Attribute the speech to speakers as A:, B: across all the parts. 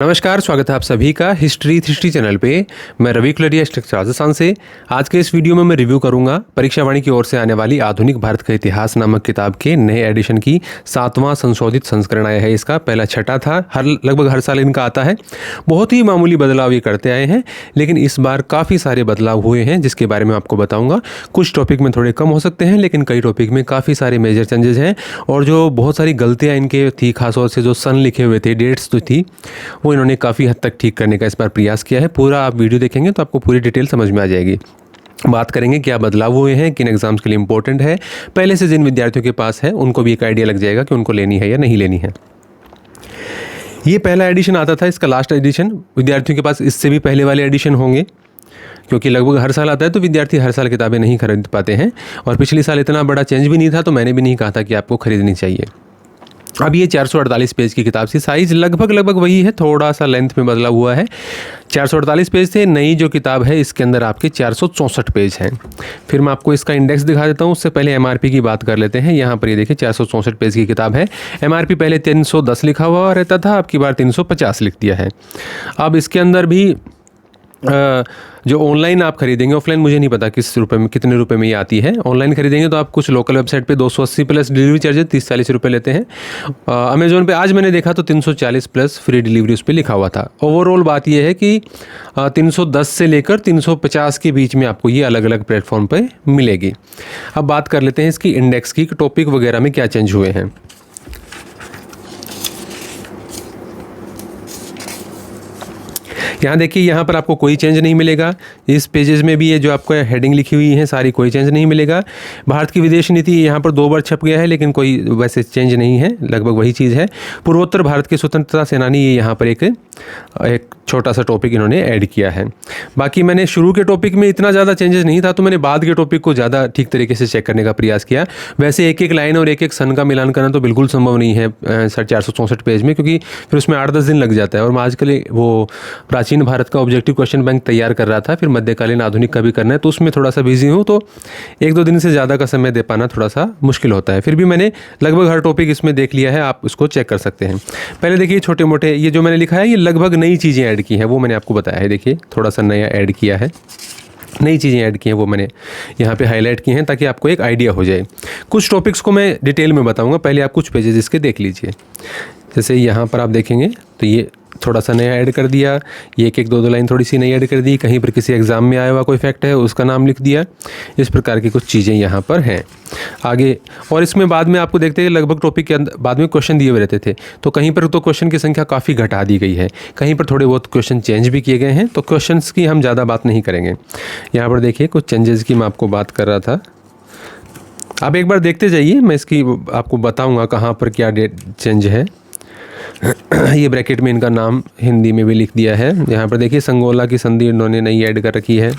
A: नमस्कार, स्वागत है आप सभी का हिस्ट्री 360 चैनल पे। मैं रवि कुलरिया राजस्थान से। आज के इस वीडियो में मैं रिव्यू करूंगा परीक्षा वाणी की ओर से आने वाली आधुनिक भारत का इतिहास नामक किताब के नए एडिशन की 7वां संशोधित संस्करण आया है। इसका पहला छठा था, लगभग हर साल इनका आता है। बहुत ही मामूली बदलाव ये करते आए हैं, लेकिन इस बार काफ़ी सारे बदलाव हुए हैं जिसके बारे में आपको बताऊँगा। कुछ टॉपिक में थोड़े कम हो सकते हैं, लेकिन कई टॉपिक में काफ़ी सारे मेजर चेंजेस हैं। और जो बहुत सारी गलतियाँ इनके थी, खासतौर से जो सन लिखे हुए थे, डेट्स जो थी, वो इन्होंने काफ़ी हद तक ठीक करने का इस बार प्रयास किया है। पूरा आप वीडियो देखेंगे तो आपको पूरी डिटेल समझ में आ जाएगी। बात करेंगे क्या बदलाव हुए हैं, किन एग्जाम्स के लिए इंपॉर्टेंट है, पहले से जिन विद्यार्थियों के पास है उनको भी एक आइडिया लग जाएगा कि उनको लेनी है या नहीं लेनी है। ये पहला एडिशन आता था, इसका लास्ट एडिशन। विद्यार्थियों के पास इससे भी पहले वाले एडिशन होंगे, क्योंकि लगभग हर साल आता है तो विद्यार्थी हर साल किताबें नहीं खरीद पाते हैं। और पिछले साल इतना बड़ा चेंज भी नहीं था, तो मैंने भी नहीं कहा था कि आपको खरीदनी चाहिए। अब ये 448 पेज की किताब थी, साइज़ लगभग वही है, थोड़ा सा लेंथ में बदलाव हुआ है। 448 पेज थे। नई जो किताब है इसके अंदर आपके 464 पेज हैं। फिर मैं आपको इसका इंडेक्स दिखा देता हूँ। उससे पहले एमआरपी की बात कर लेते हैं। यहाँ पर ये देखिए 464 पेज की किताब है। एमआरपी पहले 310 लिखा हुआ रहता था, अब की बार 350 लिख दिया है। अब इसके अंदर भी जो ऑनलाइन आप खरीदेंगे, ऑफलाइन मुझे नहीं पता कितने रुपए में ये आती है। ऑनलाइन खरीदेंगे तो आप कुछ लोकल वेबसाइट पे 280 प्लस डिलीवरी चार्जेस 30-40 रुपये लेते हैं। अमेजोन पे आज मैंने देखा तो 340 प्लस फ्री डिलीवरी उस पर लिखा हुआ था। ओवरऑल बात यह है कि 310 से लेकर 350 के बीच में आपको ये अलग अलग प्लेटफॉर्म पर मिलेगी। अब बात कर लेते हैं इसकी इंडेक्स की, टॉपिक वगैरह में क्या चेंज हुए हैं। यहाँ देखिए, यहाँ पर आपको कोई चेंज नहीं मिलेगा। इस पेजेस में भी ये जो आपको हेडिंग लिखी हुई है सारी, कोई चेंज नहीं मिलेगा। भारत की विदेश नीति यहाँ पर 2 बार छप गया है, लेकिन कोई वैसे चेंज नहीं है, लगभग वही चीज़ है। पूर्वोत्तर भारत के स्वतंत्रता सेनानी, ये यहाँ पर एक छोटा सा टॉपिक इन्होंने ऐड किया है। बाकी मैंने शुरू के टॉपिक में इतना ज़्यादा चेंजेस नहीं था, तो मैंने बाद के टॉपिक को ज़्यादा ठीक तरीके से चेक करने का प्रयास किया। वैसे एक एक लाइन और एक एक सन का मिलान करना तो बिल्कुल संभव नहीं है 464 पेज में, क्योंकि फिर उसमें 8-10 दिन लग जाता है। और मैं आजकल वो प्राचीन भारत का ऑब्जेक्टिव क्वेश्चन बैंक तैयार कर रहा था, फिर मध्यकालीन आधुनिक का भी करना है, तो उसमें थोड़ा सा बिजी हूँ, तो 1-2 दिन से ज़्यादा का समय दे पाना थोड़ा सा मुश्किल होता है। फिर भी मैंने लगभग हर टॉपिक इसमें देख लिया है, आप उसको चेक कर सकते हैं। पहले देखिए छोटे मोटे ये जो मैंने लिखा है, ये लगभग नई चीज़ें ऐड की हैं, वो मैंने आपको बताया है। देखिए थोड़ा सा नया ऐड किया है, नई चीज़ें ऐड की हैं, वो मैंने यहाँ पे हाईलाइट की हैं ताकि आपको एक आइडिया हो जाए। कुछ टॉपिक्स को मैं डिटेल में बताऊँगा, पहले आप कुछ पेजेस इसके देख लीजिए। जैसे यहाँ पर आप देखेंगे तो ये थोड़ा सा नया ऐड कर दिया, ये एक 2 लाइन थोड़ी सी नई ऐड कर दी, कहीं पर किसी एग्ज़ाम में आया हुआ कोई फैक्ट है उसका नाम लिख दिया। इस प्रकार की कुछ चीज़ें यहाँ पर हैं आगे। और इसमें बाद में आपको देखते हैं लगभग टॉपिक के अंदर बाद में क्वेश्चन दिए हुए रहते थे, तो कहीं पर तो क्वेश्चन की संख्या काफ़ी घटा दी गई है, कहीं पर थोड़े बहुत क्वेश्चन चेंज भी किए गए हैं। तो क्वेश्चंस की हम ज़्यादा बात नहीं करेंगे। यहाँ पर देखिए कुछ चेंजेस की मैं आपको बात कर रहा था, आप एक बार देखते जाइए, मैं इसकी आपको बताऊँगा कहाँ पर क्या चेंज है। ये ब्रैकेट में इनका नाम हिंदी में भी लिख दिया है। यहाँ पर देखिए संगोला की संधि इन्होंने नई ऐड कर रखी है।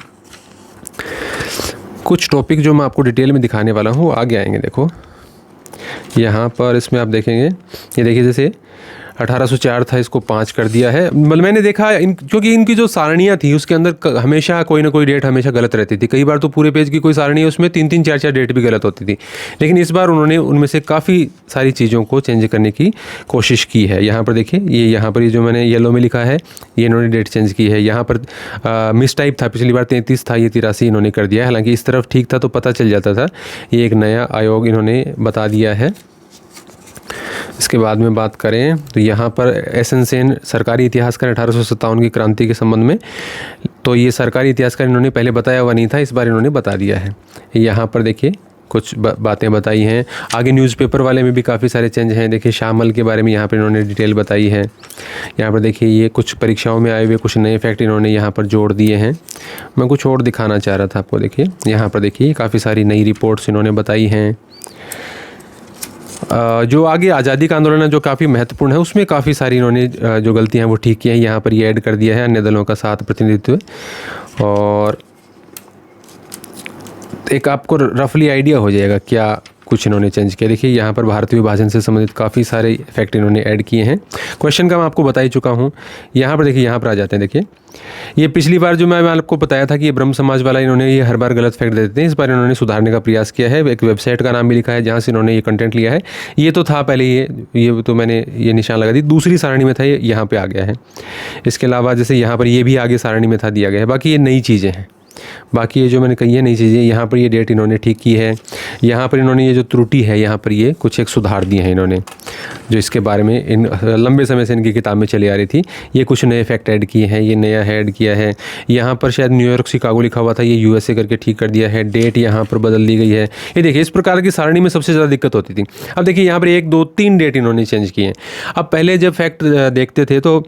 A: कुछ टॉपिक जो मैं आपको डिटेल में दिखाने वाला हूँ आगे आएंगे। देखो यहाँ पर इसमें आप देखेंगे, ये देखिए जैसे 1804 था, इसको 5 कर दिया है। मतलब मैंने देखा क्योंकि इनकी जो सारणियाँ थी उसके अंदर हमेशा कोई ना कोई डेट हमेशा गलत रहती थी। कई बार तो पूरे पेज की कोई सारणी है उसमें 3-3, 4-4 डेट भी गलत होती थी, लेकिन इस बार उन्होंने उनमें से काफ़ी सारी चीज़ों को चेंज करने की कोशिश की है। यहाँ पर देखिए यहाँ पर ये जो मैंने येलो में लिखा है, ये इन्होंने डेट चेंज की है। यहाँ पर मिस टाइप था, पिछली बार 33 था, ये 83 इन्होंने कर दिया है। हालांकि इस तरफ ठीक था तो पता चल जाता था। ये एक नया आयोग इन्होंने बता दिया है। इसके बाद में बात करें तो यहाँ पर एस.एन. सेन सरकारी इतिहासकार 1857 की क्रांति के संबंध में, तो ये सरकारी इतिहासकार इन्होंने पहले बताया हुआ नहीं था, इस बार इन्होंने बता दिया है। यहाँ पर देखिए कुछ बातें बताई हैं। आगे न्यूज़पेपर वाले में भी काफ़ी सारे चेंज हैं। देखिए शामल के बारे में यहाँ पर इन्होंने डिटेल बताई है। यहाँ पर देखिए ये कुछ परीक्षाओं में आए हुए कुछ नए फैक्ट इन्होंने यहाँ पर जोड़ दिए हैं। मैं कुछ और दिखाना चाह रहा था आपको। देखिए यहाँ पर देखिए काफ़ी सारी नई रिपोर्ट्स इन्होंने बताई हैं। जो आगे आज़ादी का आंदोलन है जो काफ़ी महत्वपूर्ण है, उसमें काफ़ी सारी इन्होंने जो गलतियां हैं वो ठीक की हैं। यहाँ पर ये ऐड कर दिया है अन्य दलों का साथ प्रतिनिधित्व, और एक आपको रफली आइडिया हो जाएगा क्या कुछ इन्होंने चेंज किया। देखिए यहाँ पर भारतीय विभाजन से संबंधित काफ़ी सारे फैक्ट इन्होंने ऐड किए हैं। क्वेश्चन का मैं आपको बता ही चुका हूँ। यहाँ पर देखिए, यहाँ पर आ जाते हैं। देखिए ये पिछली बार जो मैं आपको बताया था कि ये ब्रह्म समाज वाला इन्होंने ये हर बार गलत फैक्ट दे देते हैं, इस बार इन्होंने सुधारने का प्रयास किया है। एक वेबसाइट का नाम भी लिखा है जहाँ से इन्होंने ये कंटेंट लिया है। ये तो था पहले, ये तो मैंने ये निशान लगा दी, दूसरी सारणी में था, ये यहाँ पे आ गया है। इसके अलावा जैसे यहाँ पर ये भी आगे सारणी में था दिया गया है। बाकी ये नई चीज़ें हैं, बाकी ये जो मैंने कही है नई चीज़ें। यहाँ पर ये डेट इन्होंने ठीक की है। यहाँ पर इन्होंने ये जो त्रुटि है यहाँ पर ये कुछ एक सुधार दिए हैं इन्होंने, जो इसके बारे में इन लंबे समय से इनकी किताब में चली आ रही थी। ये कुछ नए फैक्ट ऐड किए हैं, ये नया ऐड किया है। यहाँ पर शायद न्यूयॉर्क शिकागो लिखा हुआ था, ये यूएसए करके ठीक कर दिया है। डेट यहाँ पर बदल दी गई है। ये देखिए, इस प्रकार की सारणी में सबसे ज़्यादा दिक्कत होती थी। अब देखिए यहाँ पर 1 2 3 डेट इन्होंने चेंज किए हैं। अब पहले जब फैक्ट देखते थे तो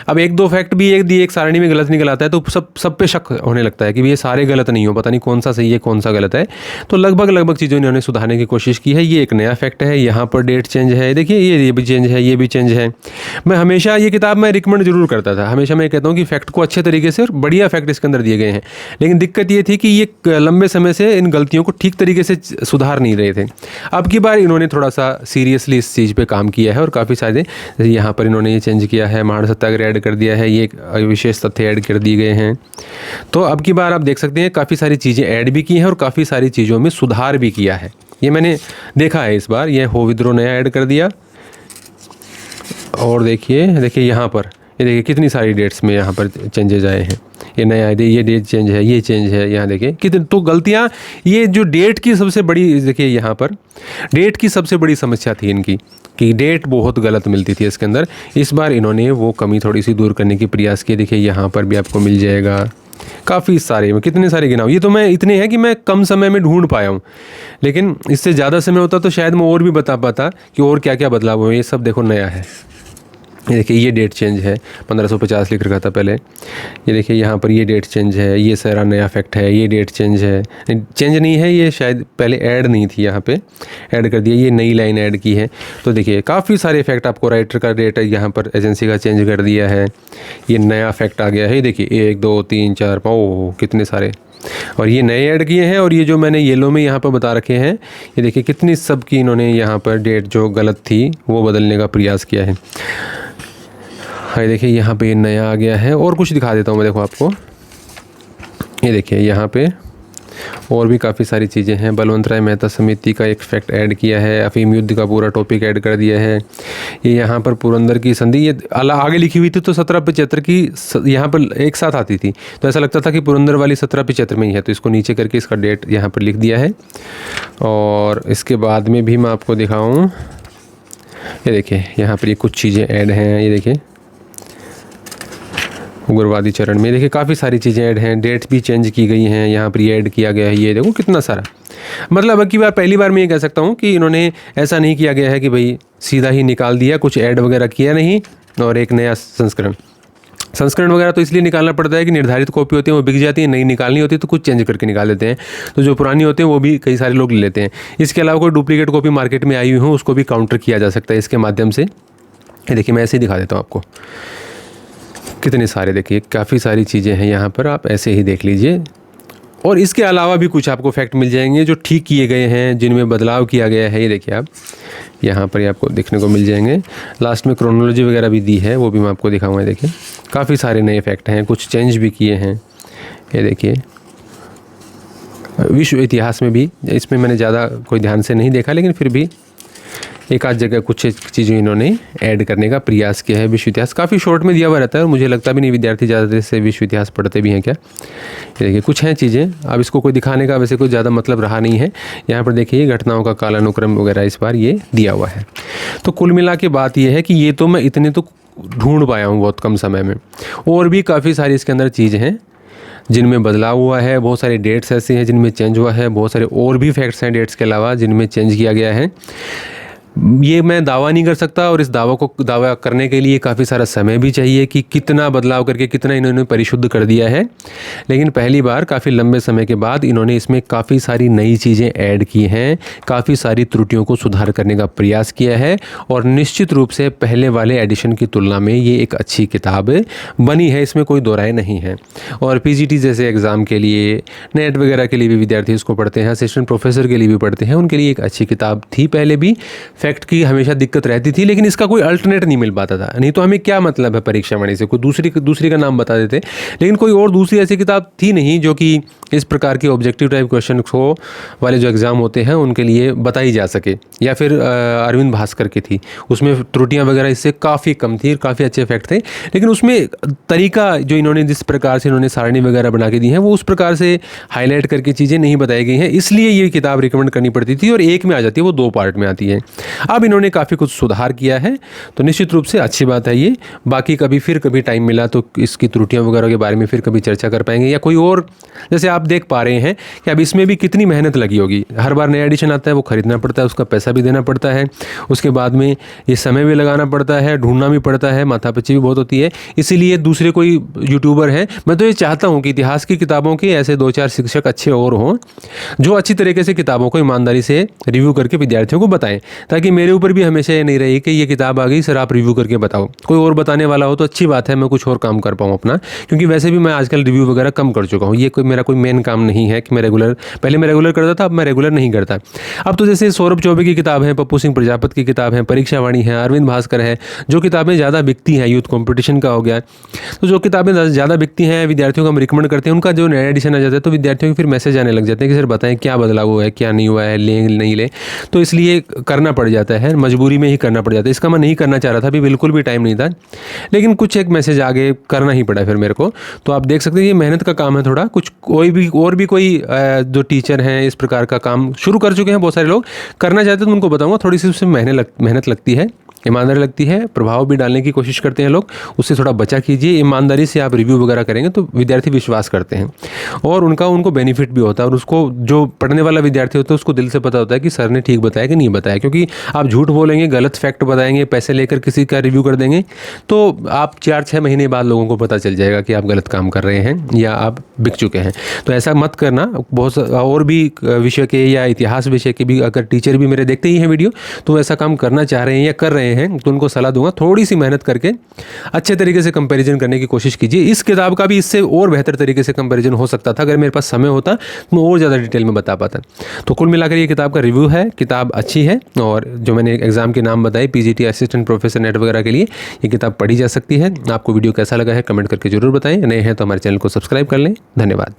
A: अब 1 2 फैक्ट भी एक सारणी में गलत निकल आता है तो सब पे शक होने लगता है कि ये सारे गलत नहीं हो, पता नहीं कौन सा सही है कौन सा गलत है। तो लगभग चीज़ों इन्होंने सुधारने की कोशिश की है। ये एक नया फैक्ट है। यहाँ पर डेट चेंज है, देखिए ये भी चेंज है, ये भी चेंज है। मैं हमेशा ये किताब मैं रिकमेंड जरूर करता था। हमेशा मैं कहता हूँ कि फैक्ट को अच्छे तरीके से और बढ़िया फैक्ट इसके अंदर दिए गए हैं, लेकिन दिक्कत ये थी कि ये लंबे समय से इन गलतियों को ठीक तरीके से सुधार नहीं रहे थे। अब की बार इन्होंने थोड़ा सा सीरियसली इस चीज़ पर काम किया है और काफ़ी सारे यहाँ पर इन्होंने ये चेंज किया है। महान सत्याग्रह ऐड कर दिया है, ये विशेष तथ्य ऐड कर दिए गए हैं। तो अब की बार आप देख सकते हैं काफ़ी सारी चीज़ें ऐड भी की हैं और काफ़ी सारी चीज़ों में सुधार भी किया है। ये मैंने देखा है इस बार। ये हो विद्रोह नया ऐड कर दिया। और देखिए यहाँ पर ये देखिए कितनी सारी डेट्स में यहाँ पर चेंजेज आए हैं। ये नया ये डेट चेंज है, ये चेंज है। यहाँ देखिए कितनी तो गलतियाँ। ये जो डेट की सबसे बड़ी, देखिए यहाँ पर डेट की सबसे बड़ी समस्या थी इनकी कि डेट बहुत गलत मिलती थी इसके अंदर। इस बार इन्होंने वो कमी थोड़ी सी दूर करने की प्रयास किए। देखिए यहाँ पर भी आपको मिल जाएगा काफ़ी सारे, मैं कितने सारे गिनाऊँ। ये तो मैं इतने हैं कि मैं कम समय में ढूंढ पाया हूँ, लेकिन इससे ज़्यादा समय होता तो शायद मैं और भी बता पाता कि और क्या क्या बदलाव हुए। ये सब देखो नया है। ये देखिए ये डेट चेंज है, 1550 लिख रखा था पहले। ये देखिए यहाँ पर ये डेट चेंज है, ये सारा नया फैक्ट है। ये डेट चेंज है, चेंज नहीं है, ये शायद पहले ऐड नहीं थी, यहाँ पे ऐड कर दिया। ये नई लाइन ऐड की है। तो देखिए काफ़ी सारे फैक्ट आपको राइटर का डेट है, यहाँ पर एजेंसी का चेंज कर दिया है। ये नया फैक्ट आ गया है। देखिए 1 2 3 4 5 कितने सारे, और ये नए ऐड किए हैं। और ये जो मैंने येलो में यहाँ पर बता रखे हैं, ये देखिए कितनी सब की इन्होंने यहाँ पर डेट जो गलत थी वो बदलने का प्रयास किया है। हाँ देखिए यहाँ पे नया आ गया है। और कुछ दिखा देता हूँ मैं, देखो आपको। ये देखिए यहाँ पे और भी काफ़ी सारी चीज़ें हैं। बलवंत राय मेहता समिति का एक फैक्ट ऐड किया है। अफीम युद्ध का पूरा टॉपिक ऐड कर दिया है। ये यहाँ पर पुरंदर की संधि, ये आगे लिखी हुई थी तो 1775 की यहाँ पर एक साथ आती थी, तो ऐसा लगता था कि पुरंदर वाली 1775 में ही है, तो इसको नीचे करके इसका डेट यहाँ पर लिख दिया है। और इसके बाद में भी मैं आपको दिखाऊँ, ये देखिए यहाँ पर ये कुछ चीज़ें ऐड हैं। ये देखिए उग्रवादी चरण में देखिए काफ़ी सारी चीज़ें ऐड हैं। डेट्स भी चेंज की गई हैं, यहाँ पर ये ऐड किया गया है। ये देखो कितना सारा, मतलब अब की बार पहली बार मैं ये कह सकता हूँ कि इन्होंने ऐसा नहीं किया गया है कि भाई सीधा ही निकाल दिया, कुछ ऐड वगैरह किया नहीं और एक नया संस्करण वगैरह तो इसलिए निकालना पड़ता है कि निर्धारित कॉपी होती है वो बिक जाती है, नई निकालनी होती है तो कुछ चेंज करके निकाल देते हैं। तो जो पुरानी होती है वो भी कई सारे लोग ले लेते हैं। इसके अलावा कोई डुप्लीकेट कॉपी मार्केट में आई हुई हो उसको भी काउंटर किया जा सकता है इसके माध्यम से। देखिए मैं ऐसे ही दिखा देता हूँ आपको, कितने सारे देखिए काफ़ी सारी चीज़ें हैं यहाँ पर, आप ऐसे ही देख लीजिए। और इसके अलावा भी कुछ आपको फैक्ट मिल जाएंगे जो ठीक किए गए हैं, जिनमें बदलाव किया गया है। ये देखिए आप यहाँ पर आपको देखने को मिल जाएंगे। लास्ट में क्रोनोलॉजी वगैरह भी दी है, वो भी मैं आपको दिखाऊंगा। देखिए काफ़ी सारे नए फैक्ट हैं, कुछ चेंज भी किए हैं। ये देखिए विश्व इतिहास में भी, इसमें मैंने ज़्यादा कोई ध्यान से नहीं देखा, लेकिन फिर भी एक आध जगह कुछ चीज़ें इन्होंने ऐड करने का प्रयास किया है। विश्व इतिहास काफ़ी शॉर्ट में दिया हुआ रहता है और मुझे लगता भी नहीं विद्यार्थी ज़्यादा से विश्व इतिहास पढ़ते भी हैं क्या। देखिए कुछ हैं चीज़ें, अब इसको कोई दिखाने का वैसे कोई ज़्यादा मतलब रहा नहीं है। यहाँ पर देखिए घटनाओं का कालानुक्रम वगैरह इस बार ये दिया हुआ है। तो कुल मिला के बात ये है कि ये तो मैं इतने तो ढूंढ पाया हूँ बहुत कम समय में, और भी काफ़ी सारी इसके अंदर चीज़ें हैं जिनमें बदलाव हुआ है। बहुत सारी डेट्स ऐसे हैं जिनमें चेंज हुआ है, बहुत सारे और भी फैक्ट्स हैं डेट्स के अलावा जिनमें चेंज किया गया है। ये मैं दावा नहीं कर सकता और इस दावा करने के लिए काफ़ी सारा समय भी चाहिए कि कितना बदलाव करके कितना इन्होंने परिशुद्ध कर दिया है। लेकिन पहली बार काफ़ी लंबे समय के बाद इन्होंने इसमें काफ़ी सारी नई चीज़ें ऐड की हैं, काफ़ी सारी त्रुटियों को सुधार करने का प्रयास किया है और निश्चित रूप से पहले वाले एडिशन की तुलना में ये एक अच्छी किताब बनी है, इसमें कोई दो राय नहीं है। और पीजीटी जैसे एग्ज़ाम के लिए, नेट वगैरह के लिए भी विद्यार्थी इसको पढ़ते हैं, असिस्टेंट प्रोफेसर के लिए भी पढ़ते हैं, उनके लिए एक अच्छी किताब थी। पहले भी फैक्ट की हमेशा दिक्कत रहती थी, लेकिन इसका कोई अल्टरनेट नहीं मिल पाता था। नहीं तो हमें क्या मतलब है परीक्षा वाणी से, कोई दूसरी का नाम बता देते, लेकिन कोई और दूसरी ऐसी किताब थी नहीं जो कि इस प्रकार के ऑब्जेक्टिव टाइप क्वेश्चन को वाले जो एग्ज़ाम होते हैं उनके लिए बताई जा सके। या फिर अरविंद भास्कर की थी, उसमें त्रुटियां वगैरह इससे काफ़ी कम थी, काफ़ी अच्छे फैक्ट थे, लेकिन उसमें तरीका जो इन्होंने जिस प्रकार से इन्होंने सारणी वगैरह बना के दी है वो उस प्रकार से हाईलाइट करके चीज़ें नहीं बताई गई हैं, इसलिए ये किताब रिकमेंड करनी पड़ती थी और एक में आ जाती है, वो 2 पार्ट में आती है। अब इन्होंने काफ़ी कुछ सुधार किया है, तो निश्चित रूप से अच्छी बात है ये। बाकी कभी टाइम मिला तो इसकी त्रुटियां वगैरह के बारे में फिर कभी चर्चा कर पाएंगे, या कोई और, जैसे आप देख पा रहे हैं कि अब इसमें भी कितनी मेहनत लगी होगी। हर बार नया एडिशन आता है, वो खरीदना पड़ता है, उसका पैसा भी देना पड़ता है, उसके बाद में ये समय भी लगाना पड़ता है, ढूंढना भी पड़ता है, माथापच्ची भी बहुत होती है। इसीलिए दूसरे कोई यूट्यूबर हैं, मैं तो ये चाहता हूँ कि इतिहास की किताबों के ऐसे 2-4 शिक्षक अच्छे और हों जो अच्छी तरीके से किताबों को ईमानदारी से रिव्यू करके विद्यार्थियों को बताएं, ताकि मेरे ऊपर भी हमेशा ये नहीं रही कि ये किताब आ गई सर आप रिव्यू करके बताओ। कोई और बताने वाला हो तो अच्छी बात है, मैं कुछ और काम कर पाऊँ अपना, क्योंकि वैसे भी मैं आजकल रिव्यू वगैरह कम कर चुका हूँ। ये मेरा कोई मेन काम नहीं है कि मैं पहले मैं रेगुलर करता था, अब मैं रेगुलर नहीं करता। अब तो जैसे सौरभ चौबे की किताब है, पप्पू सिंह प्रजापत की किताब है, परीक्षा वाणी है, अरविंद भास्कर है, जो किताबें ज़्यादा बिकती हैं, यूथ कंपटीशन का हो गया, तो जो किताबें ज़्यादा बिकती हैं विद्यार्थियों को हम रिकमेंड करते हैं, उनका जो नया एडिशन आ जाता है तो विद्यार्थियों के फिर मैसेज आने लग जाते हैं कि सर बताएं क्या बदलाव हुआ है, क्या नहीं हुआ है, लें नहीं लें। तो इसलिए करना पड़ जाता है, मजबूरी में ही करना पड़ जाता है। इसका मैं नहीं करना चाह रहा था, अभी बिल्कुल भी टाइम नहीं था, लेकिन कुछ एक मैसेज आगे करना ही पड़ा फिर मेरे को। तो आप देख सकते हैं ये मेहनत का काम है थोड़ा, कुछ कोई जो टीचर हैं इस प्रकार का काम शुरू कर चुके हैं, बहुत सारे लोग करना चाहते हैं, तो उनको बताऊंगा थोड़ी सी उसमें मेहनत लगती है, ईमानदारी लगती है, प्रभाव भी डालने की कोशिश करते हैं लोग, उससे थोड़ा बचा कीजिए। ईमानदारी से आप रिव्यू वगैरह करेंगे तो विद्यार्थी विश्वास करते हैं और उनको बेनिफिट भी होता है, और उसको जो पढ़ने वाला विद्यार्थी होता है उसको दिल से पता होता है कि सर ने ठीक बताया कि नहीं बताया। क्योंकि आप झूठ बोलेंगे, गलत फैक्ट बताएंगे, पैसे लेकर किसी का रिव्यू कर देंगे, तो आप 4-6 महीने बाद लोगों को पता चल जाएगा कि आप गलत काम कर रहे हैं या आप बिक चुके हैं। तो ऐसा मत करना। बहुत और भी विषय के या इतिहास विषय के भी अगर टीचर भी मेरे देखते ही हैं वीडियो, तो ऐसा काम करना चाह रहे हैं या कर रहे हैं, तो उनको सलाह दूंगा थोड़ी सी मेहनत करके अच्छे तरीके से कंपैरिजन करने की कोशिश कीजिए। इस किताब का भी इससे और बेहतर तरीके से कंपैरिजन हो सकता था, अगर मेरे पास समय होता तो मैं और ज़्यादा डिटेल में बता पाता। तो कुल मिलाकर ये किताब का रिव्यू है, किताब अच्छी है, और जो मैंने एग्जाम के नाम बताए पीजीटी असिस्टेंट प्रोफेसर नेट वगैरह के लिए ये किताब पढ़ी जा सकती है। आपको वीडियो कैसा लगा है कमेंट करके जरूर बताएं। नए हैं तो हमारे चैनल को सब्सक्राइब कर लें। धन्यवाद।